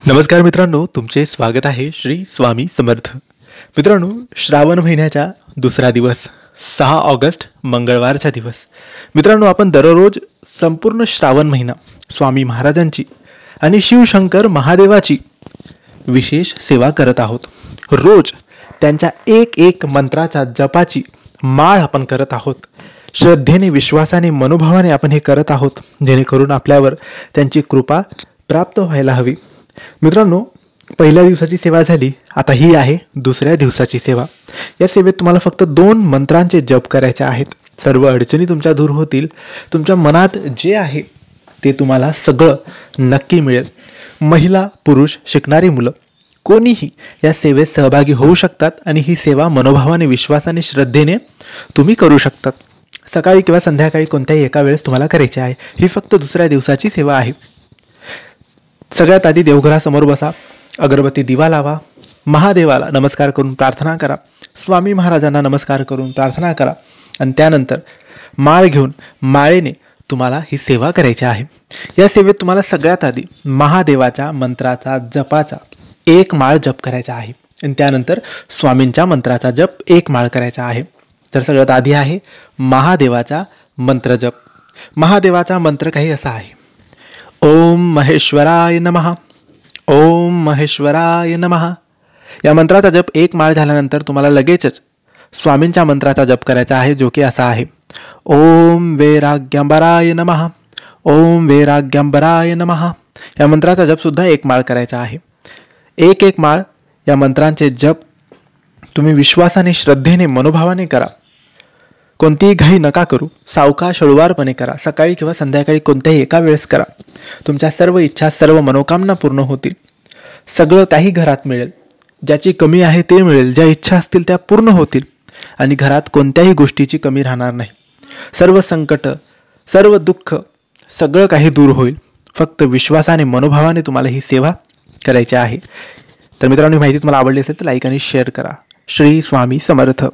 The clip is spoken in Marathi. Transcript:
नमस्कार मित्रांनो, तुमचे स्वागत आहे श्री स्वामी समर्थ. मित्रांनो, श्रावण महिन्याचा दुसरा दिवस 6 ऑगस्ट मंगळवारचा दिवस. मित्रांनो, आपण दररोज संपूर्ण श्रावण महिना स्वामी महाराजांची आणि शिवशंकर महादेवाची विशेष सेवा करत आहोत. रोज त्यांच्या एक एक मंत्राचा जपाची माळ आपण करत आहोत. श्रद्धेने, विश्वासाने, मनोभावाने आपण हे करत आहोत, जेणेकरून आपल्यावर त्यांची कृपा प्राप्त व्हायला हवी. मित्रांनो, पहिल्या दिवसाची सेवा झाली, आता ही आहे दुसऱ्या दिवसाची सेवा. या सेवेत तुम्हाला फक्त 2 मंत्रांचे जप करायचे आहेत. सर्व अडचणी तुमच्या दूर होतील. तुमच्या मनात जे आहे ते तुम्हाला सगळं नक्की मिळेल. महिला, पुरुष, शिकणारी मुलं कोणीही या सेवेत सहभागी होऊ शकतात आणि ही सेवा मनोभावाने, विश्वासाने, श्रद्धेने तुम्ही करू शकतात. सकाळी किंवा संध्याकाळी कोणत्याही एका वेळेस तुम्हाला करायची आहे. ही फक्त दुसऱ्या दिवसाची सेवा आहे. सगळ्यात आधी देवघरासमोर बसा, अगरबत्ती दिवा लावा, महादेवाला नमस्कार करून प्रार्थना करा, स्वामी महाराजांना नमस्कार करून प्रार्थना करा आणि त्यानंतर माळ घेऊन माळेने तुम्हाला ही सेवा करायची आहे. या सेवेत तुम्हाला सगळ्यात आधी महादेवाच्या मंत्राचा जपाचा 1 माळ जप करायचा आहे आणि त्यानंतर स्वामींच्या मंत्राचा जप 1 माळ करायचा आहे. तर सगळ्यात आधी आहे महादेवाचा मंत्र जप. महादेवाचा मंत्र काही असा आहे: ओम महेश्वराय नमः, ओम महेश्वराय नमः. या मंत्राचा जप 1 माळ झाल्यानंतर तुम्हाला लगेचच स्वामींच्या मंत्राचा जप करायचा आहे, जो की असा आहे: ओम वैराग्यंबराय नमः, ओम वैराग्यंबराय नमः. या मंत्राचा जप सुद्धा 1 माळ करायचा आहे. एक माळ या मंत्रांचे जप तुम्ही विश्वासाने, श्रद्धेने, मनोभावाने करा. कोणतीही घाई नका करू. सावकाश, हळुवारपणे करा. सकाळी किंवा संध्याकाळी कोणत्याही एका वेळेस करा. तुमच्या सर्व इच्छा, सर्व मनोकामना पूर्ण होतील. सगळं काही घरात मिळेल. ज्याची कमी आहे ते मिळेल. ज्या इच्छा असतील त्या पूर्ण होतील आणि घरात कोणत्याही गोष्टीची कमी राहणार नाही. सर्व संकट, सर्व दुःख, सगळं काही दूर होईल. फक्त विश्वासाने, मनोभावाने तुम्हाला ही सेवा करायची आहे. तर मित्रांनो, ही माहिती तुम्हाला आवडली असेल तर लाईक आणि शेअर करा. श्री स्वामी समर्थ.